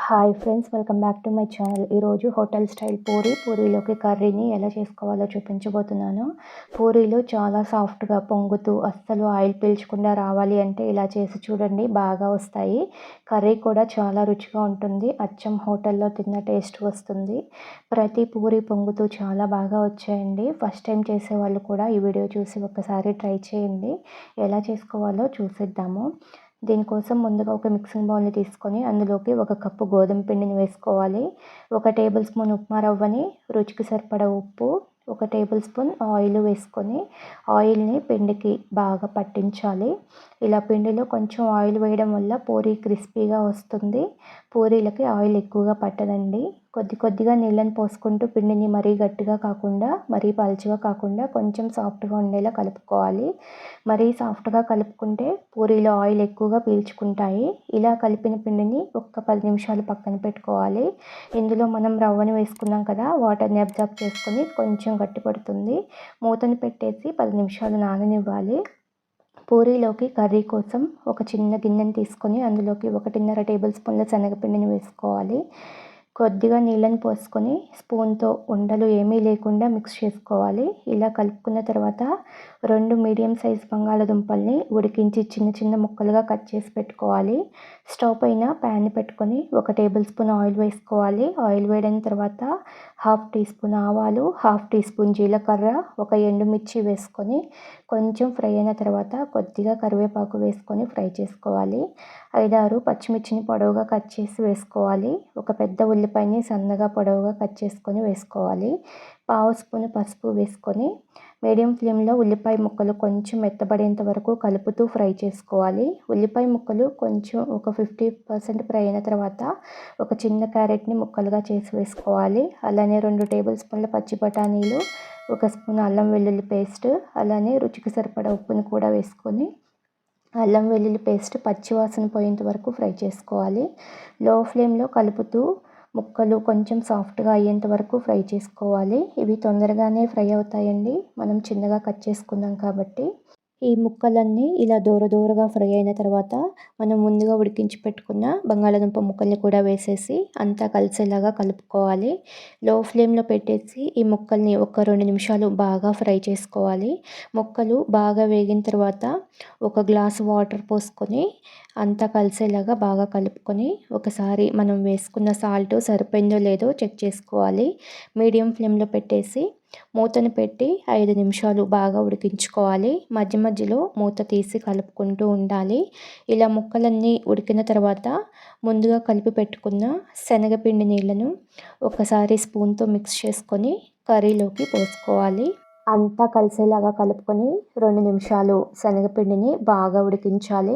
Hi friends, welcome back to my channel. ఈరోజు hotel style పూరీలోకి కర్రీని ఎలా చేసుకోవాలో చూపించబోతున్నాను. పూరీలు చాలా సాఫ్ట్గా పొంగుతూ అస్సలు ఆయిల్ పీల్చకుండా రావాలి అంటే ఇలా చేసి చూడండి, బాగా వస్తాయి. కర్రీ కూడా చాలా రుచిగా ఉంటుంది. అచ్చం హోటల్లో తిన్న టేస్ట్ వస్తుంది. ప్రతి పూరీ పొంగుతూ చాలా బాగా వచ్చాయండి. ఫస్ట్ టైం చేసేవాళ్ళు కూడా ఈ వీడియో చూసి ఒకసారి ట్రై చేయండి. ఎలా చేసుకోవాలో చూసేద్దాము. దీనికోసం ముందుగా ఒక మిక్సింగ్ బౌల్ని తీసుకొని అందులోకి 1 కప్పు గోధుమ పిండిని వేసుకోవాలి. 1 టేబుల్ స్పూన్ ఉప్మా రవ్వని, రుచికి సరిపడా ఉప్పు, 1 టేబుల్ స్పూన్ ఆయిల్ వేసుకొని ఆయిల్ని పిండికి బాగా పట్టించాలి. ఇలా పిండిలో కొంచెం ఆయిల్ వేయడం వల్ల పూరీ క్రిస్పీగా వస్తుంది. పూరీలకి ఆయిల్ ఎక్కువగా పట్టదండి. కొద్దిగా నీళ్ళని పోసుకుంటూ పిండిని మరీ గట్టిగా కాకుండా మరీ పలుచగా కాకుండా కొంచెం సాఫ్ట్గా ఉండేలా కలుపుకోవాలి. మరీ సాఫ్ట్గా కలుపుకుంటే పూరీలో ఆయిల్ ఎక్కువగా పీల్చుకుంటాయి. ఇలా కలిపిన పిండిని ఒక 10 నిమిషాలు పక్కన పెట్టుకోవాలి. ఇందులో మనం రవ్వని వేసుకున్నాం కదా, వాటర్ని అబ్జర్బ్ చేసుకొని కొంచెం గట్టిపడుతుంది. మూతని పెట్టేసి 10 నిమిషాలు నాననివ్వాలి. పూరీలోకి కర్రీ కోసం ఒక చిన్న గిన్నెని తీసుకొని అందులోకి 1.5 టేబుల్ స్పూన్ల శనగపిండిని వేసుకోవాలి. కొద్దిగా నీళ్ళని పోసుకొని స్పూన్తో ఉండలు ఏమీ లేకుండా మిక్స్ చేసుకోవాలి. ఇలా కలుపుకున్న తర్వాత 2 మీడియం సైజ్ బంగాళదుంపల్ని ఉడికించి చిన్న చిన్న ముక్కలుగా కట్ చేసి పెట్టుకోవాలి. స్టవ్ పైన ప్యాన్ పెట్టుకొని 1 టేబుల్ స్పూన్ ఆయిల్ వేసుకోవాలి. ఆయిల్ వేడైన తర్వాత 1/2 టీ స్పూన్ ఆవాలు, 1/2 టీ స్పూన్ జీలకర్ర, 1 ఎండుమిర్చి వేసుకొని కొంచెం ఫ్రై అయిన తర్వాత కొద్దిగా కరివేపాకు వేసుకొని ఫ్రై చేసుకోవాలి. 5-6 పచ్చిమిర్చిని పొడవుగా కట్ చేసి వేసుకోవాలి. ఒక పెద్ద ఉల్లిపాయని సన్నగా పొడవుగా కట్ చేసుకొని వేసుకోవాలి. 1/2 స్పూన్ పసుపు వేసుకొని మీడియం ఫ్లేమ్లో ఉల్లిపాయ ముక్కలు కొంచెం మెత్తబడేంత వరకు కలుపుతూ ఫ్రై చేసుకోవాలి. ఉల్లిపాయ ముక్కలు కొంచెం ఒక 50% ఫ్రై అయిన తర్వాత ఒక చిన్న క్యారెట్ని ముక్కలుగా చేసి వేసుకోవాలి. అలానే 2 టేబుల్ స్పూన్ల పచ్చి బఠానీలు, 1 స్పూన్ అల్లం వెల్లుల్లి పేస్ట్, అలానే రుచికి సరిపడా ఉప్పుని కూడా వేసుకొని అల్లం వెల్లుల్లి పేస్ట్ పచ్చివాసన పోయేంత వరకు ఫ్రై చేసుకోవాలి. లో ఫ్లేమ్లో కలుపుతూ ముక్కలు కొంచెం సాఫ్ట్గా అయ్యేంత వరకు ఫ్రై చేసుకోవాలి. ఇవి తొందరగానే ఫ్రై అవుతాయండి, మనం చిన్నగా కట్ చేసుకున్నాం కాబట్టి. ఈ ముక్కలన్నీ ఇలా దూరగా ఫ్రై అయిన తర్వాత మనం ముందుగా ఉడికించి పెట్టుకున్న బంగాళాదుంప ముక్కల్ని కూడా వేసేసి అంతా కలిసేలాగా కలుపుకోవాలి. లో ఫ్లేమ్లో పెట్టేసి ఈ ముక్కల్ని ఒక 2 నిమిషాలు బాగా ఫ్రై చేసుకోవాలి. ముక్కలు బాగా వేగిన తర్వాత 1 గ్లాసు వాటర్ పోసుకొని అంతా కలిసేలాగా బాగా కలుపుకొని ఒకసారి మనం వేసుకున్న సాల్ట్ సరిపోయిందో లేదో చెక్ చేసుకోవాలి. మీడియం ఫ్లేమ్లో పెట్టేసి మూతను పెట్టి 5 నిమిషాలు బాగా ఉడికించుకోవాలి. మధ్యలో మూత తీసి కలుపుకుంటూ ఉండాలి. ఇలా ముక్కలన్నీ ఉడికిన తర్వాత ముందుగా కలిపి పెట్టుకున్న శనగపిండి నీళ్ళను ఒకసారి స్పూన్తో మిక్స్ చేసుకొని కర్రీలోకి పోసుకోవాలి. అంతా కలిసేలాగా కలుపుకొని 2 నిమిషాలు శనగపిండిని బాగా ఉడికించాలి.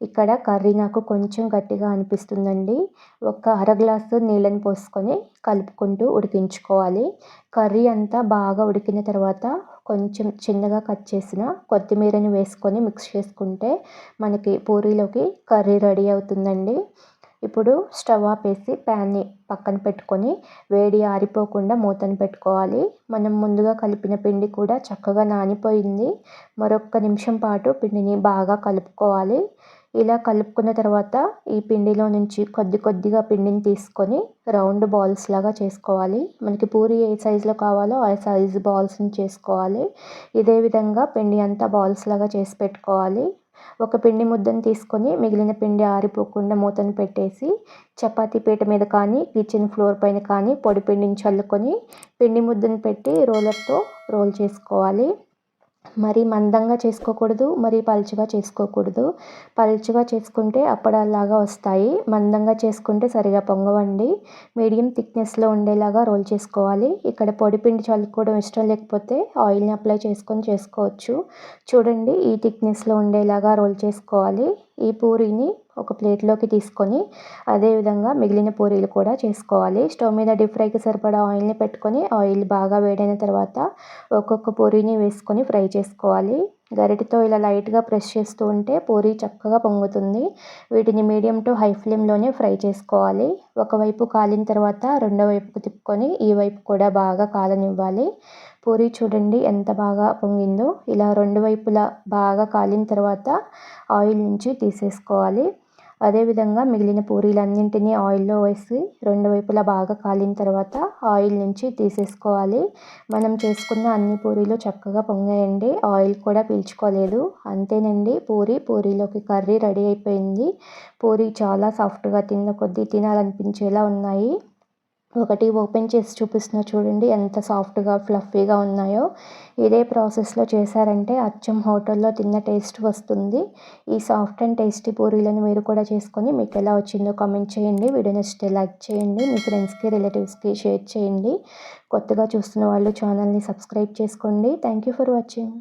ఇక్కడ కర్రీ నాకు కొంచెం గట్టిగా అనిపిస్తుందండి. ఒక అర గ్లాసు నీళ్ళని పోసుకొని కలుపుకుంటూ ఉడికించుకోవాలి. కర్రీ అంతా బాగా ఉడికిన తర్వాత కొంచెం చిన్నగా కట్ చేసిన కొత్తిమీరని వేసుకొని మిక్స్ చేసుకుంటే మనకి పూరీలోకి కర్రీ రెడీ అవుతుందండి. ఇప్పుడు స్టవ్ ఆపేసి ప్యాన్ని పక్కన పెట్టుకొని వేడి ఆరిపోకుండా మూతను పెట్టుకోవాలి. మనం ముందుగా కలిపిన పిండి కూడా చక్కగా నానిపోయింది. మరొక నిమిషం పాటు పిండిని బాగా కలుపుకోవాలి. ఇలా కలుపుకున్న తర్వాత ఈ పిండిలో నుంచి కొద్దిగా పిండిని తీసుకొని రౌండ్ బాల్స్ లాగా చేసుకోవాలి. మనకి పూరి ఏ సైజులో కావాలో ఆ సైజు బాల్స్ని చేసుకోవాలి. ఇదే విధంగా పిండి అంతా బాల్స్ లాగా చేసి పెట్టుకోవాలి. ఒక పిండి ముద్దను తీసుకొని మిగిలిన పిండి ఆరిపోకుండా మూతను పెట్టేసి చపాతీ పీట మీద కానీ కిచెన్ ఫ్లోర్ పైన కానీ పొడి పిండిని చల్లుకొని పిండి ముద్దను పెట్టి రోలర్తో రోల్ చేసుకోవాలి. మరీ మందంగా చేసుకోకూడదు, మరీ పలుచగా చేసుకోకూడదు. పలుచగా చేసుకుంటే అప్పడాలాగా వస్తాయి, మందంగా చేసుకుంటే సరిగా పొంగవండి. మీడియం థిక్నెస్లో ఉండేలాగా రోల్ చేసుకోవాలి. ఇక్కడ పొడిపిండి చల్లుకోవడం ఇష్టం లేకపోతే ఆయిల్ని అప్లై చేసుకొని చేసుకోవచ్చు. చూడండి, ఈ థిక్నెస్లో ఉండేలాగా రోల్ చేసుకోవాలి. ఈ పూరీని ఒక ప్లేట్లోకి తీసుకొని అదేవిధంగా మిగిలిన పూరీలు కూడా చేసుకోవాలి. స్టవ్ మీద డీప్ ఫ్రైకి సరిపడా ఆయిల్ని పెట్టుకొని ఆయిల్ బాగా వేడైన తర్వాత ఒక్కొక్క పూరీని వేసుకొని ఫ్రై చేసుకోవాలి. గరిటెతో ఇలా లైట్గా ప్రెస్ చేస్తూ ఉంటే పూరీ చక్కగా పొంగుతుంది. వీటిని మీడియం టు హై ఫ్లేమ్లోనే ఫ్రై చేసుకోవాలి. ఒకవైపు కాలిన తర్వాత రెండో వైపుకు తిప్పుకొని ఈ వైపు కూడా బాగా కాలనివ్వాలి. పూరీ చూడండి ఎంత బాగా పొంగిందో. ఇలా 2 వైపులా బాగా కాలిన తర్వాత ఆయిల్ నుంచి తీసేసుకోవాలి. అదేవిధంగా మిగిలిన పూరీలన్నింటినీ ఆయిల్‌లో వేసి రెండు వైపులా బాగా కాలిన తర్వాత ఆయిల్ నుంచి తీసేసుకోవాలి. మనం చేసుకున్న అన్ని పూరీలు చక్కగా పొంగాయండి. ఆయిల్ కూడా పీల్చుకోలేదు. అంతేనండి పూరీలోకి కర్రీ రెడీ అయిపోయింది. పూరీ చాలా సాఫ్ట్‌గా తిన్న కొద్దీ తినాలనిపించేలా ఉన్నాయి. ఒకటి ఓపెన్ చేసి చూపిస్తున్నా చూడండి ఎంత సాఫ్ట్‌గా, ఫ్లఫీగా ఉన్నాయో. ఇదే ప్రాసెస్‌లో చేశారంటే అచ్చం హోటల్‌లో తిన్న టేస్ట్ వస్తుంది. ఈ సాఫ్ట్ అండ్ టేస్టీ పూరీలను మీరు కూడా చేసుకొని మీకు ఎలా వచ్చిందో కామెంట్ చేయండి. వీడియో నచ్చితే లైక్ చేయండి. మీ ఫ్రెండ్స్‌కి, రిలేటివ్స్‌కి షేర్ చేయండి. కొత్తగా చూస్తున్న వాళ్ళు ఛానల్‌ని సబ్స్క్రైబ్ చేసుకోండి. Thank you for watching.